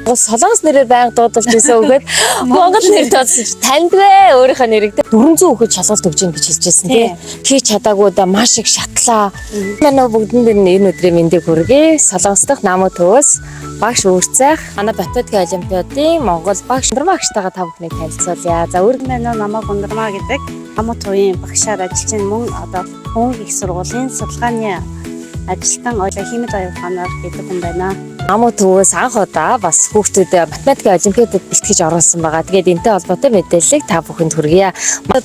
Монгол Солонгос нэрээр байнга дуудалж байсан үгээд Монгол нэр дуудаж танд вэ өөрийнхөө нэрийг 400 хүүхэд шалгалт өгж гин гэж хэлжсэн тий. Хийж чадаагүй да маш их шатлаа. Манай бүгдэн дээр энэ өдрийн мэндийг хүргэе. Солонгос дахь намуу төвөөс багш Үрцайх манай математикийн олимпиадын Монгол багш Ундрмаагштайгаа та бүхнийг танилцуулъя. За өөр манай намайг Ундрмаа гэдэг намуу төвийн багшаар ажиллаж байна. Мөн одоо Хөнгө их сургуулийн судалгааны ажилтан химид оюутанаар гэдэг хүн байна. намуу төвөөс анх удаа бас хүүхдүүдэд математикийн олимпиадад бэлтгэж оруулсан байгаа. Тэгээд энэтэй холбоотой мэдээллийг та бүхэнд хүргье.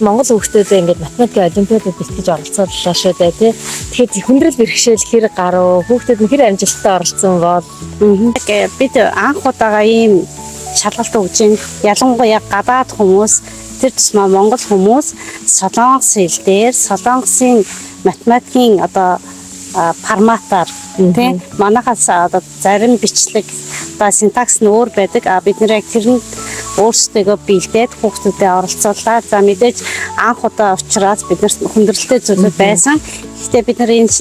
Монгол хүүхдүүдэд ингээд математикийн олимпиадад бэлтгэж оролцууллаа шүү дээ тий. Тэгэхээр хүндрэл бэрхшээл хэр гарав? Хүүхдүүд нь хэр амжилттай оролцсон бол? Бид анх удаага ийм шалгалт өгж байна. Ялангуяа гадаад хүмүүс, тэр тусмаа монгол хүмүүс солонгос хэл дээр солонгосын математикийн одоо форматаар тийм манайхаас одоо зарим бичлэг одоо синтакс нь өөр байдаг. Бид нэр яг тэрэнд өөрсдөө бэлдээд хүүхдүүдэд оролцууллаа. За мэдээж анх удаа учраас бид нар хүндрэлтэй зүйлүүд байсан. Гэхдээ бид нар энэ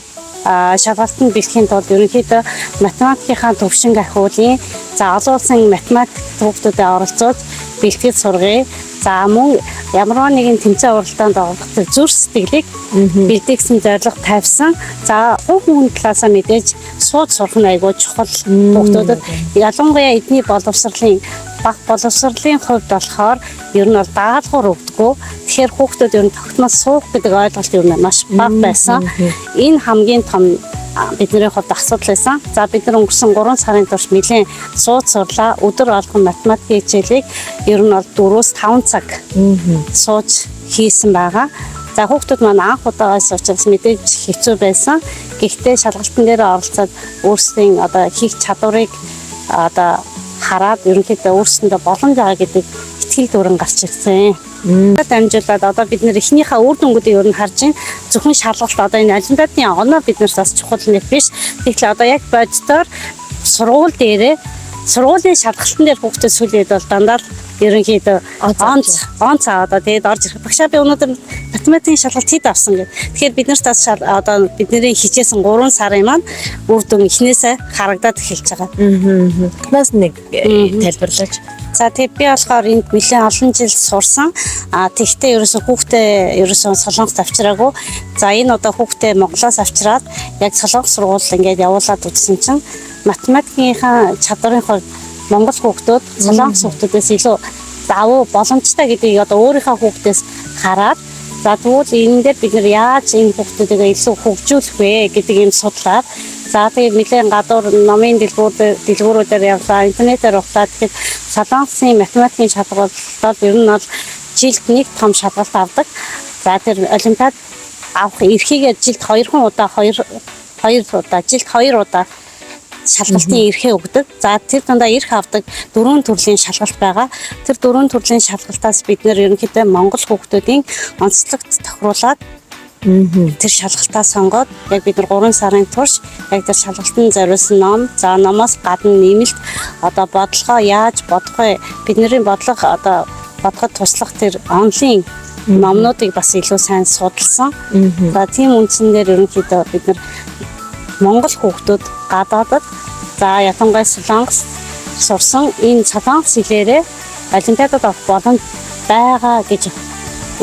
шалгалтанд бэлтгэхийн тулд ерөнхийдөө математикийнхаа төвшинг ахиулын за олон улсын математик хүүхдүүдэд оролцуулж бэлтгэж сургая. За мөн ямар нэгэн тэмцээн уралдаанд орох зүр сэтгэлийг бэлтгэсэн зорилго тавьсан. За хүн талаасаа мэдээж сууд сурах нь айгүй чухал хүүхдүүдэд ялангуяа эдний боловсролын бага боловсролын хувьд болохоор ер нь бол даалгавар өгдөггүй. Тэгэхээр хүүхдүүд ер нь тогтмол суух гэдэг ойлголт ер нь маш бага байсан. Энэ хамгийн том бидний хувьд асуудал байсан. За бид нар өнгөрсөн 3 сарын турш нэлээд сууд сурлаа. Өдөр болгон математикийн хичээлийг ер нь бол 4-5 цаг сууж хийсэн байгаа. За хүүхдүүд маань анх удаагаас учраас мэдээж хэцүү байсан. Гэхдээ шалгалтын дээр оролцоод өөрсдийн одоо хийх чадварыг одоо хараад ерөнхийдөө өөрсөндөө боломж байгаа гэдэг итгэл дүүрэн гарч ирсэн. Дамжуулаад одоо бид нэр эхнийхээ үр дүнгуудыг ер нь харж байна. Зөвхөн шалгалт одоо энэ олимпиадын оноо биднээс бас чухал нэг биш. Тэгэхээр одоо яг боддоор сургууль дээрээ сургуулийн шалгалтын дээр хүүхдээ сүлээд бол дандаа ерөнхийдөө онц одоо тэгээд орж ирэх. Багшаа би өнөөдөр математикийн шалгалт хэд авсан гэдэг. Тэгэхээр бид нарт бас одоо бидний хичээсэн 3 сарын маань үр дүн эхнээсээ харагдаад эхэлж байгаа. Нас нэг тайлбарлаач. За тэг би болохоор энд нэлээд олон жил сурсан. Тэгтээ ерөөсөө хүүхдээ ерөөсөө солонгост авчираагүй. За энэ одоо хүүхдээ Монголоос авчираад яг солонгос сургууль ингээд явуулаад үзсэн чинь математикийнхаа чадварын хувьд монгол хүүхдүүд солонгос хүүхдүүдээс илүү давуу боломжтой гэдгийг одоо өөрийнхөө хүүхдээс хараад за тэгвэл энэ дээр бид нэр яаж энэ хүүхдүүдийг илүү хөгжүүлэх вэ гэдэг юм судлаад за тэгээд нэлээд гадуур номын дэлгүүрүүдээр явлаа интернетээр ухлаад тэгэхээр солонгосын математикийн шалгалтад ер нь бол жилд нэг том шалгалт авдаг. За тэр олимпиад авах эрхийг жилд 2 удаа жилд 2 удаа шалгалтын эрхээ өгдөг. За тэр дундаа эрх авдаг 4 төрлийн шалгалт байгаа. Тэр 4 төрлийн шалгалтаас бид нэр ерөнхийдөө монгол хүүхдүүдийн онцлогт тохируулаад тэр шалгалтаа сонгоод яг бид нар 3 сарын турш яг тэр шалгалтанд зориулсан ном, за номоос гадна нэмэлт одоо бодлогоо яаж бодох вэ? Бидний бодлого одоо бодоход туслах тэр онлайн номнуудыг бас илүү сайн судалсан. За тийм үндсээр ерөнхийдөө бид нар монгол хүүхдүүд гадаадад за ятангай солонгос сурсан энэ солонгос хэлээрээ олимпиадад авах боломж байгаа гэж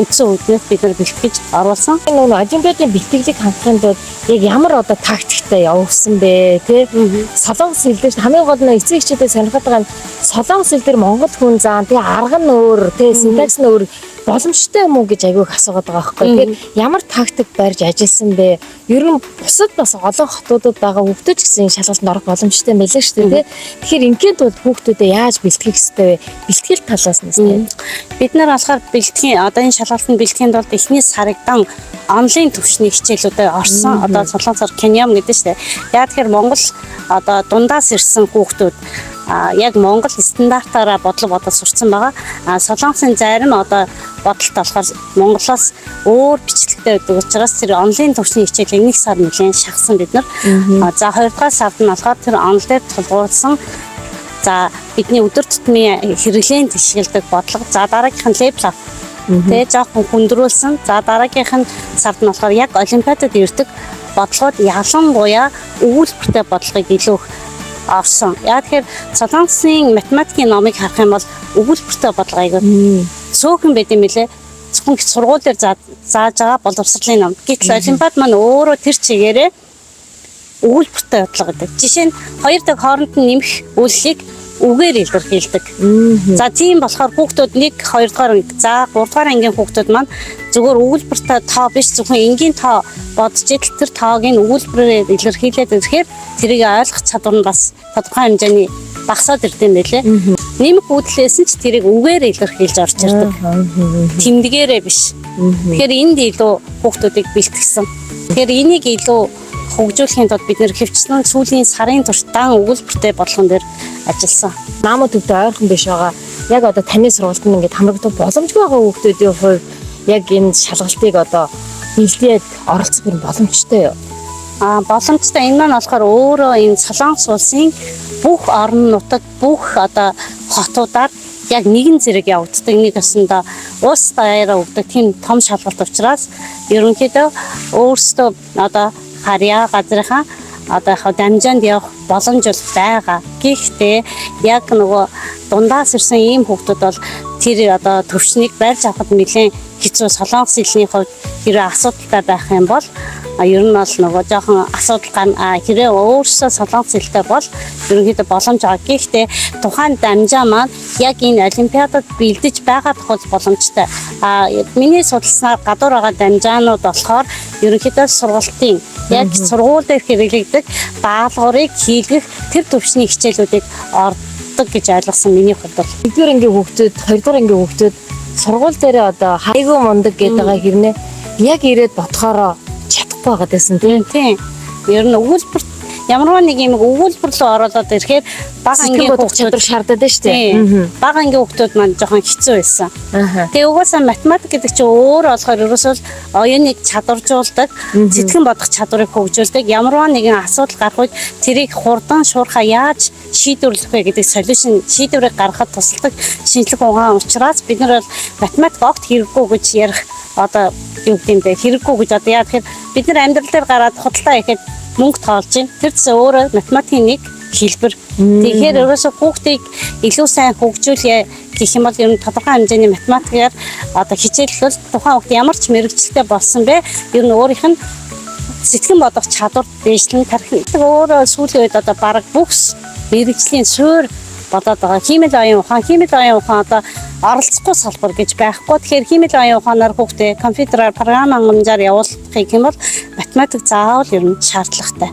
үдсэн үднээс бид нар бэлтгэж оруулсан. Энэ олимпиадын бэлтгэлийг хангахын тулд яг ямар одоо тактиктай явуулсан бэ тий? Солонгос хэл дээр хамгийн гол нь эцэг эхчүүдэд сонирхоод байгаа нь солонгос хэл дээр монгол хүн заан тий арга нь өөр тий синтакс нь өөр боломжтой юм уу гэж агиух асуугаад байгаа байхгүй. Тэгэхээр ямар тактик барьж ажилласан бэ? Ер нь бусад бас олон хотуудад байгаа хүүхдүүд ч гэсэн шалгалтанд орох боломжтой байлаа шүү дээ тий. Тэгэхээр ингийн тулд хүүхдүүдэд яаж бэлтгэх ёстой вэ? Бэлтгэл талаас нь тий. Бид нар болохоор бэлтгэхийн одоо энэ шалгалтанд бэлтгэхийн тулд эхний сарагдан онлайн төвшний хичээлүүдэд орсон. Одоо солонгосоор Canyon гэдэг шүү дээ. Яг тэгэхээр Монгол одоо дундаас ирсэн хүүхдүүд яг Монгол стандартаараа бодлого бодож сурцсан байгаа. Солонгосын зарим одоо бодолт болохоор Монголоос өөр бичлэгтэй байдаг учраас тэр онлайн төвшний хичээлийг 1 сар нэлээд шахсан бид нар. За 2 дугаар сард нь болохоор тэр онлайн тулгуурсан за бидний өдөр тутмын хэрэглээнд ашигладаг бодлого за дараагийнх нь левел ап тэгээ жоохон хүндрүүлсэн. За дараагийнх нь сард нь болохоор яг олимпиадад ирдэг бодлогод ялангуяа өгүүлбэртэй бодлогыг илүү орсон. Яг тэгэхээр Солонгосын математикийн номыг харах юм бол өгүүлбэртэй бодлого аягүй цөөхөн байд юм лээ. Зөвхөн сургууль дээр зааж байгаа боловсролын ном. Гэтэл олимпиад маань өөрөө тэр чигээрээ өгүүлбэртэй бодлого гэдэг. Жишээ нь хоёр дахь хооронд нь нэмэх үйлчлэгийг үгээр илэрхийлдэг. За тийм болохоор хүүхдүүд 1 2 дугаар анги, за 3 дугаар ангийн хүүхдүүд маань зүгээр өгүүлбэртэй тоо биш зөвхөн энгийн тоо бодож идэл тэр тоог нь өгүүлбэрээр илэрхийлээд ирэхээр тэрийг ойлгох чадвар нь бас тодорхой хэмжээний багасаад ирдэм байлээ. Нэмэх үүдлээс нь ч тэрийг үгээр илэрхийлж орж ирдэг. Тэмдгээрээ биш. Тэгэхээр энд илүү хүүхдүүдийг бэлтгэсэн. Тэгэхээр энийг илүү хөгжүүлэхийн тулд бид нэр хөвчлэн сүүлийн сарын турш дан өгүүлбэртэй болгон дээр ажилласан. Наамууд төвдөө ойрхон биш байгаа. Яг одоо таны сургуульд нь ингээд хамрагдах боломжгүй байгаа хүүхдүүдийн хувьд яг энэ шалгалтыг одоо бэлдээд оролцох юм боломжтой юу? Боломжтой. Энэ маань болохоор өөрөө энэ Солонгос улсын бүх орон нутаг, бүх одоо хотуудаар яг нэгэн зэрэг явагддаг. Нэг өсөндөө улс даяараа өгдөг тийм том шалгалт учраас ерөнхийдөө өөрсдөө одоо харьяа газрынхаа одоо яг дамжаанд явах боломж бол байгаа. Гэхдээ яг нөгөө дундаас ирсэн ийм хүүхдүүд бол тэр одоо төвшнийг барьж авахд нэлээд хэцүү. Солонгос хэлний хувьд хэрэг асуудалтай байх юм бол ер нь бол нөгөө жоохон асуудал гарна. Хэрэг өөрөөсөө солонгос хэлтэй бол ерөнхийдөө боломж байгаа. Гэхдээ тухайн дамжаа маань яг энэ олимпиадад бэлдэж байгаа тохиол боломжтой. Миний судалснаар гадуур байгаа дамжаанууд болохоор ерөнхийдөө сургалтын яг сургууль дээр хэрэглэгдэх даалгаврыг хийлгэх тэр төвшний хичээлүүдийг ордог гэж ойлгосон миний хувьд бол. 1-р ангийн хүүхдүүд, 2-р ангийн хүүхдүүд сургууль дээр одоо хайгуу мундаг гэдэг байгаа хэрнээ яг ирээд бодохороо чадахгүй байгаа гэсэн тийм. Ер нь өгүүлбэр ямар нэг юм өгүүлбэр рүү оролоод ирэхээр бага ангийн чадвар шаардаад байна шүү дээ. Бага ангийн хүүхдүүд маань жоохон хэцүү байсан. Тэгээ угаасаа математик гэдэг чинь өөр болохоор ерөөсөө оюуныг чадваржуулдаг, сэтгэн бодох чадварыг хөгжүүлдэг. Ямар нэгэн асуудал гарах үед тэрийг хурдан шуурхаа яаж шийдвэрлэх вэ гэдэг солиушн шийдвэрийг гаргахад тусалдаг шинжлэх ухаан учраас бид нар бол математик огт хэрэггүй гэж ярих одоо юу гэдэг юм бэ? Хэрэггүй гэж одоо яа тэгэхээр бид нар амьдрал дээр гараад худалдаа хийхэд мөнгө тоолж байна. Тэр чинь өөрөө математикийн нэг хэлбэр. Тэгэхээр ерөөсөө хүүхдийг илүү сайн хөгжүүлье гэх юм бол ер нь тодорхой хэмжээний математикаар одоо хичээлэл тухайн хүүхд ямар ч мэрэгчлээ болсон бэ? Ер нь өөрийнх нь сэтгэн бодох чадвар дэвшлэн тархин. Өөрөө сүүлийн үед одоо бараг бүхс мэрэгжлийн суурь бодоод байгаа. Химийн оюун ухаан одоо оролцохгүй салбар гэж байхгүй. Тэгэхээр химийн оюун ухаанаар хүүхдээ компьютераар програм хангамжаар явуулахыг юм бол математик заавал ер нь шаардлагатай.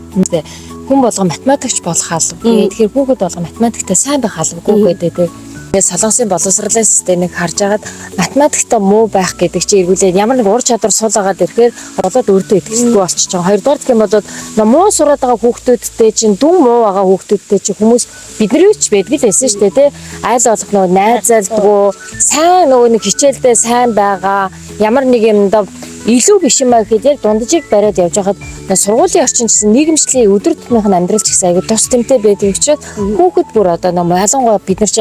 Хүн болго математикч болох албагүй. Тэгэхээр хүүхэд болго математиктай сайн байх албагүй гэдэг. Солонгосын боловсролын системийг харж агаад математикта муу байх гэдэг чинь эргүүлээд ямар нэг ур чадвар суулгаад ирэхээр болоод өөртөө итгэжгүй болчихж байгаа. Хоёрдугаар гэх юм бол муу сураад байгаа хүүхдүүдтэй чинь дүн муу байгаа хүүхдүүдтэй чинь хүмүүс бидний ч байдаг л байсан шүү дээ тий. Айл болох нөгөө найзалдгүй сайн нөгөө нэг хичээлдээ сайн байгаа ямар нэг юмдаа илүү биш юм аа гэхэд яг дунджийг бариад явж байхад сургуулийн орчин гэсэн нийгэмшлийн өдөр тутмынх нь амьдрал ч гэсэн аягүй тус тэмтэй байдаг учраас хүүхэд бүр одоо ялангуяа бид нар ч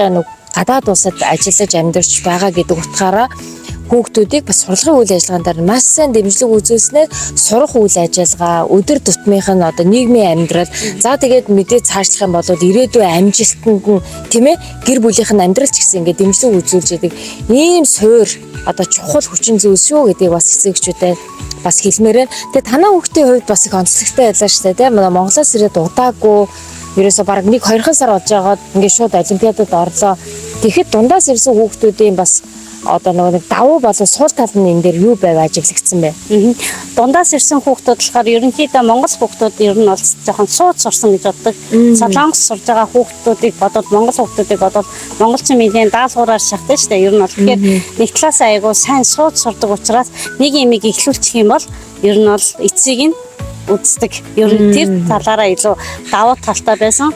гадаад улсад ажиллаж амьдарч байгаа гэдэг утгаараа хүүхдүүдийг бас сурлагын үйл ажиллагаан дээр маш сайн дэмжлэг үзүүлснээр сурах үйл ажиллагаа өдөр тутмынх нь одоо нийгмийн амьдрал за тэгээд мэдээ цаашлах юм бол ирээдүйн амжилтанд нь тийм ээ гэр бүлийнх нь амьдрал ч гэсэн ингээд дэмжлэг үзүүлж яадаг ийм суурь одоо чухал хүчин зүйл шүү гэдгийг бас эцэгчүүдэд бас хэлмээр байна. Тэгээд танаа хүүхдийн хувьд бас их онцлогтой байлаа шүү дээ тийм Монголоос ирээд удаагүй ерөөсө бараг 1-2 сар болж байгаад ингээд шууд олимпиадад орлоо. Тэгэхэд дундаас ирсэн хүүхдүүдийн бас одоо нэг давуу болон сул тал нь энэ дээр юу байв ажиглагдсан бэ? Дундаас ирсэн хүүхдүүд болохоор ерөнхийдөө Монгол хүүхдүүд ер нь бол жоохон сууд сурсан гэж боддог. Солонгос сурж байгаа хүүхдүүдийг бодоод Монгол хүүхдүүдийг бодоод монголчин мэдээ даалгавраар шахдаг шүү дээ. Ер нь бол тэгэхээр нэг талаас айгуу сайн сууд сурдаг учраас нэг юмыг эхлүүлчих юм бол ер нь бол эцсийг нь үздэг. Ер нь тэр талаараа илүү давуу талтай байсан.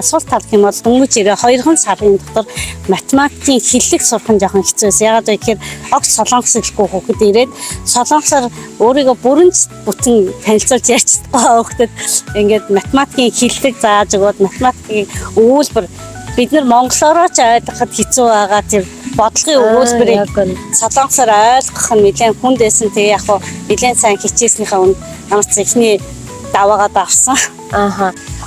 Сул тал гэх юм бол дөнгөж ирээ 2 сарын дотор математикийн хэллэг сурах нь жоохон хэцүү байсан. Ягаад гэвэл огт солонгос хэлгүй хүүхэд ирээд солонгосоор өөрийгөө бүрэн бүтэн танилцуулж ярьж байгаа хүүхдэд ингээд математикийн хэллэг зааж өгөөд математикийн өгүүлбэр бид нар монголоор ч ойлгоход хэцүү байгаа тэр бодлогын өгүүлбэрийг солонгосоор ойлгох нь нэлээд хүнд байсан. Тэгээ яг хуу нэлээд сайн хичээснийхээ өмнө ямар ч ихний даваагаад авсан.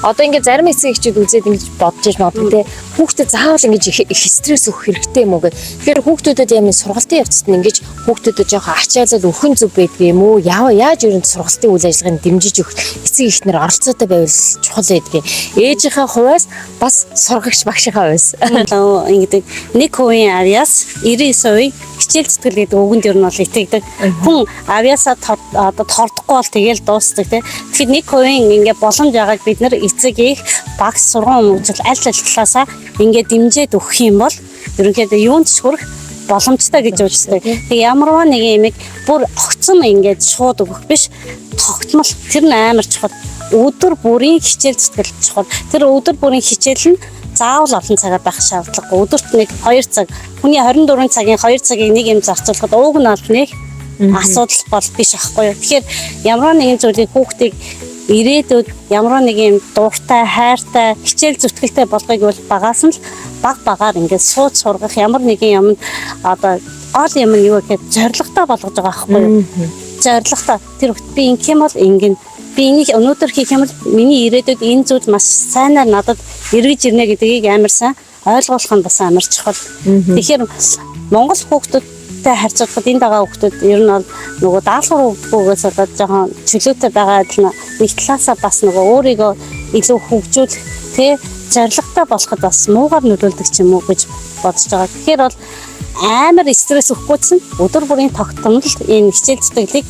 Одоо ингээд зарим эцэг эхчүүд үзээд ингэж бодож иж магадгүй те хүүхдэд заавал ингэж их стресс өгөх хэрэгтэй юм уу гэх. Тэгэхээр хүүхдүүдэд ямар сургалтын явцад нь ингэж хүүхдүүдэд жоохон ачаалал өгөх зүг байдаг юм уу? Яаж ерөнхийдөө сургалтын үйл ажиллагааг дэмжиж өгөх эцэг эхнэр оролцоотой байвал чухал байдаг. Ээжийнхээ хувьас бас сургагч багшийнхаа хувьас. Ингэдэг 1% авьяас 99% хичээл зүтгэл гэдэг үгэнд ер нь бол итгэдэг. Хүн авьяасаа одоо тордохгүй бол тэгэл дуусдаг тий. Тэгэхээр 1% ингээ боломж байгааг бид нар эцэг их багш сургууль хүмүүжил аль талаасаа ингээ дэмжиж өгөх юм бол ерөнхийдөө юунд ч хүрэх боломжтой гэж үздэг. Тэг ямарваа нэг юмыг бүр огцом ингээд шууд өгөх биш. Тогтмол тэр нь амар чухал. Өдөр бүрийн хичээл зүтгэл чухал. Тэр өдөр бүрийн хичээл нь заавал олон цагаар байх шаардлагагүй. Өдөрт нэг 2 цаг. Хүний 24 цагийн 2 цагийг нэг юм зарцуулахад ууг нь бол нэг асуудал бол биш аахгүй юу. Тэгэхээр ямар нэгэн зүйлийг хүүхдийг ирээдүйд ямар нэг юм дуртай, хайртай, хичээл зүтгэлтэй болгохыг бол багаас нь л багаар ингээд сууд сургах ямар нэгэн юм одоо гол юм нь юу гэхэд зоригтой болгож байгаа аахгүй юу. Зоригтой тэр би ингэх юм бол ингэн би энийг өнөөдөр хийх юм бол миний ирээдүйд энэ зүйл маш сайнаар надад эргэж ирнэ гэдгийг амар сайн ойлгуулах нь бас амар чухал. Тэгэхээр Монгол хүүхдүүдтэй харьцуулахад энэ дагаа хүүхдүүд ер нь бол нөгөө даалгавар өгөхгүйгээс болоод жоохон чөлөөтэй байгаа адил нэг талаасаа бас нөгөө өөрийгөө илүү хөгжүүлэх тий зоригтой болоход бас муугар нөлөөлдөг ч юм уу гэж бодож байгаа. Тэгэхээр бол амар стресс өгөхгүйсэн өдөр бүрийн тогтмол энэ хичээл зүтгэлийг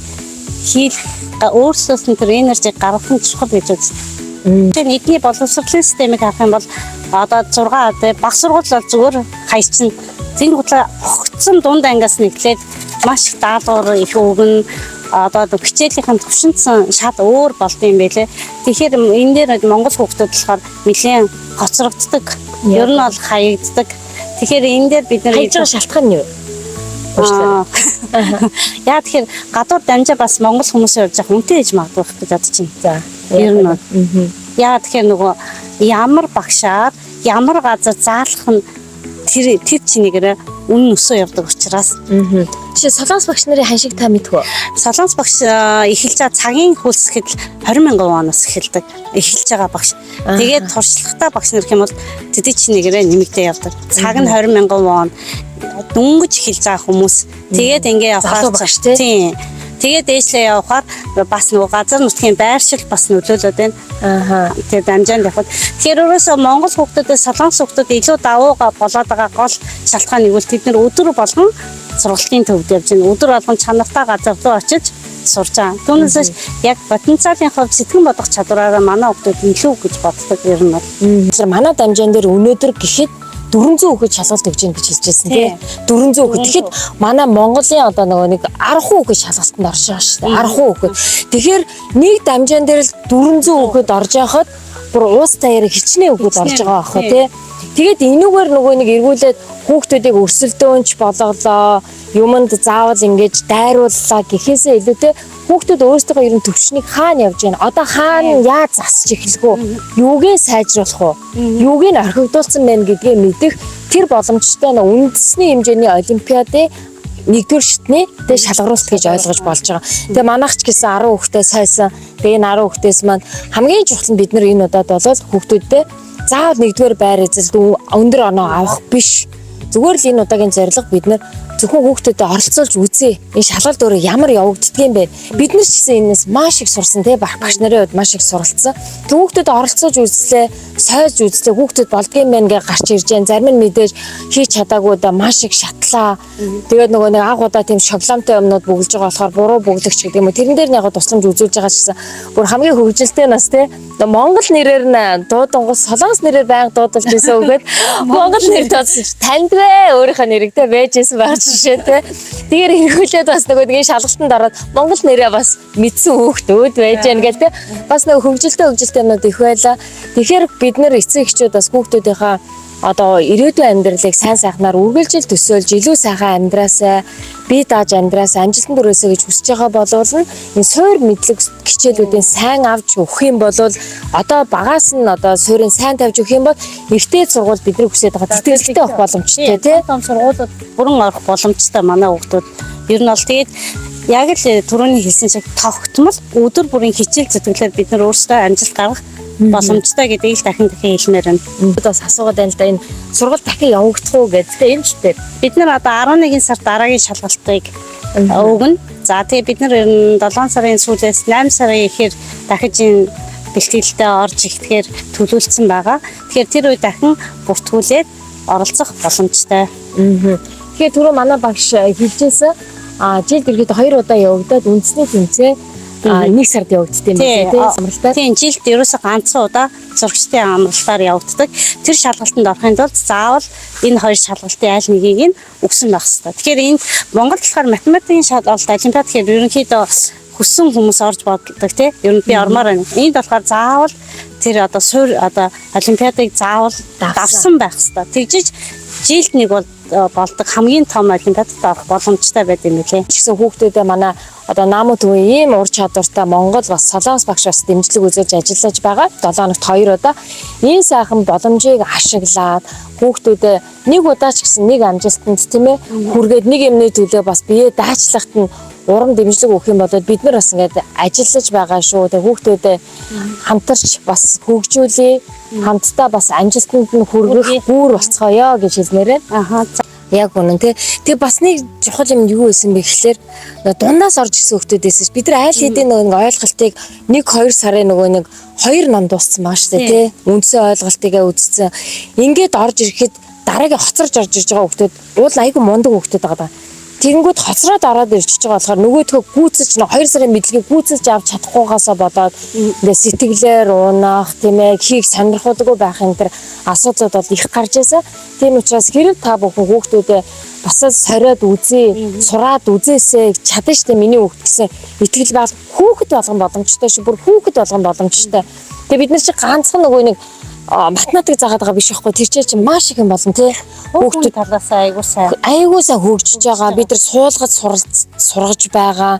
хийх өөрсдөөс нь тэр энержиг гаргах нь чухал гэж үздэг. Тэгэхээр нэгний боловсролын системийг харах юм бол одоо 6 тий баг сургууль бол зүгээр хайчин зин хутлаа огцсон дунд ангиас нэглээд маш их даалгавар их өгнө. Одоо хичээлийн төвшинцэн шал өөр болд юм байлээ. Тэгэхээр энэ дээр Монгол хүүхдүүд болохоор нэлээд хоцрогддог. Ер нь бол хаягддаг. Тэгэхээр энэ дээр бид нар хийж байгаа шалтгаан нь юу? Яа тэгэхээр гадуур дамжаа бас Монгол хүмүүсийн урьж унтаа хийж магадгүй гэж бодож байна. За ер нь бол. Яа тэгэхээр нөгөө ямар багшаар ямар газар заалах нь тэр чинийгээрээ үнэн өсөө явдаг учраас. Жишээ Солонгос багш нарын хань шиг та мэдэх үү? Солонгос багш эхэлж байгаа цагийн хөлсөхэд 20,000 воноос эхэлдэг. Эхэлж байгаа багш. Тэгээд туршлагатай багш нар гэх юм бол тэд чинийгээрээ нэмэгдээ явдаг. Цаг нь 20,000 вон. Дөнгөж эхэлж байгаа хүмүүс. Тэгээд ингээ явахаар багш тийм. Тэгээд дээшлээ явахаар бас нөгөө газар нутгийн байршил бас нөлөөлөд байна. Тэгээд дамжаанд явхад. Тэгэхээр өөрөөсөө Монгол хүүхдүүдээс Солонгос хүүхдүүд илүү давууга болоод байгаа гол шалтгаан нь бид нар өдөр болгон сургалтын төвд явж байна. Өдөр болгон чанартай газар руу очиж сурж байгаа. Түүнээс яг потенциалын хувьд сэтгэн бодох чадвараараа манай хүүхдүүд илүү гэж боддог ер нь бол. Тэгэхээр манай дамжаан дээр өнөөдөр гэхэд 400 хүүхэд шалгалт өгч гин гэж хэлжсэн тий 400 хүүхэд. Тэгэхэд манай Монголын одоо нөгөө нэг 10 хүүхэд шалгалтанд орж байгаа шүү дээ. 10 хүүхэд. Тэгэхээр нэг дамжаан дээр л 400 хүүхэд орж байхад бүр уус таяар хичнээн хүүхэд орж байгаа байхгүй тий. Тэгээд энүүгээр нөгөө нэг эргүүлээд хүүхдүүдийг өрсөлдөөнч болголоо, юмд заавал ингэж дайрууллаа гэхээсээ илүүтэй хүүхдүүд өөрсдөө ер нь төвчнийг хаана явж байна? Одоо хаана яаж засч эхлэх үү? Юугээ сайжруулах уу? Юуг нь орхигдуулсан байна гэдгээ мэдэх тэр боломжтой үндэсний хэмжээний олимпиадын нэгдүгээр шатны тэ шалгаруулалт гэж ойлгож болж байгаа. Тэгээ манайх ч гэсэн 10 хүүхдээ сайсан. Тэгээ энэ 10 хүүхдээс маань хамгийн чухал нь бид нар энэ удаад болол хүүхдүүдтэй заавал нэгдүгээр байр эзэлд өндөр оноо авах биш. Зүгээр л энэ удаагийн зорилго бид нар зөвхөн хүүхдүүдэд оролцуулж үзье. Энэ шалгалт өөрөө ямар явагддаг юм бэ? Бид нар ч гэсэн энэс маш их сурсан тий багш нарын хувьд маш их суралцсан. Тэг хүүхдүүдэд оролцуулж үзлээ, сойж үзлээ, хүүхдүүд болдгийм байх гэж гарч ирж байгаа. Зарим нь мэдээж хийж чадаагүй да маш их шатлаа. Тэгээд нөгөө нэг анх удаа тийм шоколадтай юмнууд бүгэлж байгаа болохоор буруу бүглэгч гэдэг юм уу. Тэрэн дээр нэг тусламж үзүүлж байгаа ч гэсэн бүр хамгийн хөгжилтэй нас тий Монгол нэрээр нь дуудангус Солонгос нэрээр байнга дуудалж байсан үгээд Монгол нэр дуудаж таньдвэ өөрийнхөө нэрэгтэй байжсэн байх жишээтэй. Тэгэхээр эргүүлээд бас нөгөө нэг шалгалтанд ороод Монгол нэрээ бас мэдсэн хүүхдүүд байж гэн гэл те бас нөгөө хөгжилтэй юмнууд их байла. Тэгэхээр бид нэр эцэг эхчүүд бас хүүхдүүдийнхаа одоо ирээдүйн амьдралыг сайн сайхнаар үргэлжил төсөөлж илүү сайхан амьдраасай бие дааж амьдраасай амжилтанд хүрээсэй гэж хүсэж байгаа болвол энэ суур мэдлэг хичээлүүдийн сайн авч өгөх юм бол одоо багаас нь одоо суурийн сайн тавьж өгөх юм бол ихтэй сургууль бидний хүсэж байгаа тэтгэлэгтэй авах боломжтой тийм сургуулиуд бүрэн орох боломжтой манай хүүхдүүд ер нь бол тэгээд яг л түрүүний хэлсэн шиг тогтмол өдөр бүрийн хичээл зүтгэлээр бид нар өөрсдөө амжилт гаргах боломжтой гэдгийг л дахин хэлмээр байна. Бас асуугаад байна л да, энэ сургалт дахин явагдах уу гэдэг. Тэгээ энэ ч дээр Бид нар одоо 11 сард дараагийн шалгалтыг өгнө. За тэгээ бид нар ер нь 7 сарын сүүлээс 8 сарын ихээр дахиж энэ бэлтгэлдээ орж ирэхээр төлөвлөсөн байгаа. Тэгэхээр тэр үе дахин бүртгүүлээд оролцох боломжтой. Тэгэхээр түрүү манай багш хэлжсэн жилд ирэхэд 2 удаа явагдаад үндэсний тэмцээн 1 сард явагддаг юм байна тийм амралтай. Тийм жилд ерөөсө ганцхан удаа зурагчдын амралтаар явагддаг. Тэр шалгалтанд орохын тулд заавал энэ хоёр шалгалтын аль нэгийг нь өгсөн байх хэрэгтэй. Тэгэхээр энд Монголд болохоор математикийн шалгалт олимпиад гэхээр ерөнхийдөө хүссэн хүмүүс орж боддог тийм. Ер нь би ормоор байна. Энд болохоор заавал тэр одоо суур одоо олимпиадыг заавал давсан байх хэрэгтэй. Тэгжиж жилд нэг болдог хамгийн том олимпиадад орох боломжтой байд юм лээ. Гэсэн хүүхдүүдээ манай одоо Намуу төвийн ийм ур чадвартай Монгол бас Солонгос багш бас дэмжлэг үзүүлж ажиллаж байгаа. 7 хоногт 2 удаа энэ сайхан боломжийг ашиглаад хүүхдүүдээ нэг удаа ч гэсэн нэг амжилтанд тийм ээ хүргээд нэг юмны төлөө бас бие даачлахад нь урам дэмжлэг өгөх юм бол бид нар бас ингээд ажиллаж байгаа шүү. Тэгээ хүүхдүүдэд хамтарч бас хөгжүүлээ. Хамтдаа бас амжилтанд нь хүргэх гүүр болцгоё гэж хэлмээр байна. Яг үнэн тий бас нэг чухал юм юу байсан бэ гэхлээр дундаас орж ирсэн хүмүүсээс бид нар айл хэдийн нэг ойлголтыг 1-2 сарын нэг 2 ном дууссан байгаа шүү дээ тий үндсэн ойлголтыг үзсэн. Ингээд орж ирэхэд дараагийн хоцорж орж ирж байгаа хүмүүс уул айгүй мундаг хүмүүс байгаа. Тэгэнгүүт хоцроод ороод ирчихэж байгаа болохоор нөгөөдхөө гүйцэж 2 сарын мэдлэгийг гүйцэж авч чадахгүйгаасаа болоод ингээ сэтгэлээр уунах тийм ээ хийг сонирхолгүй байх энэ төр асуудлууд бол их гарч ирсэн. Тийм учраас хэрэг та бүхэн хүүхдүүдээ бас сориод үзье, сураад үзээсэй чадна штэ миний хүүхд гэсэн итгэл бол хүүхэд болгон боломжтой шүү. Бүр хүүхэд болгон боломжтой. Тэгээ бид нар чи ганцхан нөгөө нэг математик заагаад байгаа биш байхгүй тэр чинь маш их юм болно тий хүүхдүүд талаас айгуу сайн хөгжиж байгаа бид нар суулгаж сургаж байгаа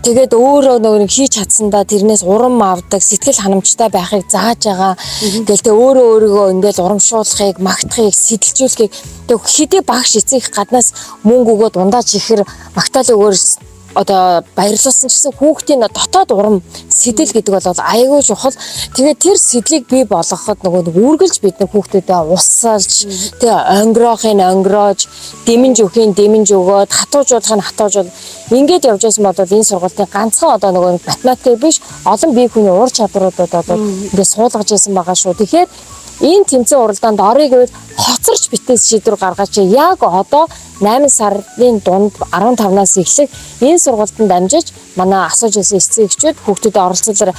тэгээд өөрөө нөгөө хийж чадсандаа тэрнээс урам авдаг сэтгэл ханамжтай байхыг зааж байгаа тэгэл тэ өөрийгөө ингээд урамшуулахыг магтахыг сэтэлжүүлэхийг тэг хэдий багш эцэг гаднаас мөнгө өгөөд ундааж ихэр магтаал өгөөр одоо баярлуулсан ч гэсэн хүүхдийн дотоод урам сэтэл гэдэг бол айгүй чухал. Тэгээд тэр сэтлийг бий болгоход нөгөө үргэлж бид нар хүүхдүүдэд усалж, тэгээ онгироохын онгироож, дэмэнж өгөөд, хатуужуулахын хатуужуул ингээд явж байсан бол энэ сургалтын ганцхан одоо нөгөө математик биш олон бие хүний ур чадваруудад одоо ингээд суулгаж байсан байгаа шүү. Тэгэхээр энэ тэмцээн уралдаанд орё гэвэл хоцорч битээс шийдвэр гаргаач. Яг одоо 8 сарын дунд 15-наас эхлэх энэ сургалтанд дамжиж манай асууж ирсэн эцэг эхчүүд хүүхдүүдэд оролцуулаарай.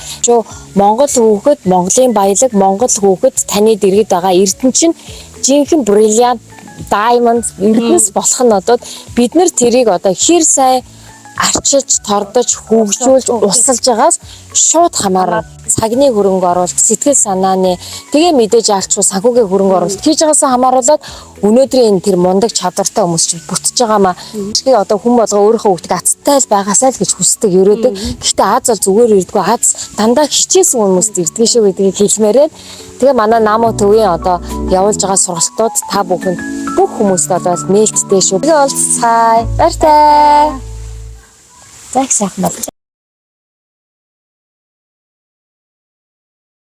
Монгол хүүхэд, Монголын баялаг, Монгол хүүхэд таны дэргэд байгаа Эрдэнэ чинь жинхэнэ бриллиант, diamond эрдэнэс болох нь одоо бид нар тэрийг одоо хэр сайн арчиж, тордож, хөгжүүлж, усалж байгаас шууд хамаарна. Цагны хөрөнгө оруулалт, сэтгэл санааны тэгээ мэдээж алчгүй санхүүгийн хөрөнгө оруулалт хийж байгаасаа хамааруулаад өнөөдрийн тэр мундаг чадвартай хүмүүс чинь бүтэж байгаамаа. Гэхдээ одоо хүн болго өөрийнхөө хүүхдээ азтай л байгаасаа л гэж хүсдэг ерөөдөг. Гэхдээ аз бол зүгээр ирдэггүй. Аз дандаа хичээсэн хүмүүст ирдэг шүү гэдгийг хэлмээрээ. Тэгээ манай Намуу төвийн одоо явуулж байгаа сургалтууд та бүхэнд бүх хүмүүст одоо нээлттэй шүү. Тэгээ уулзцай. Баяртай. За их сайхан байна.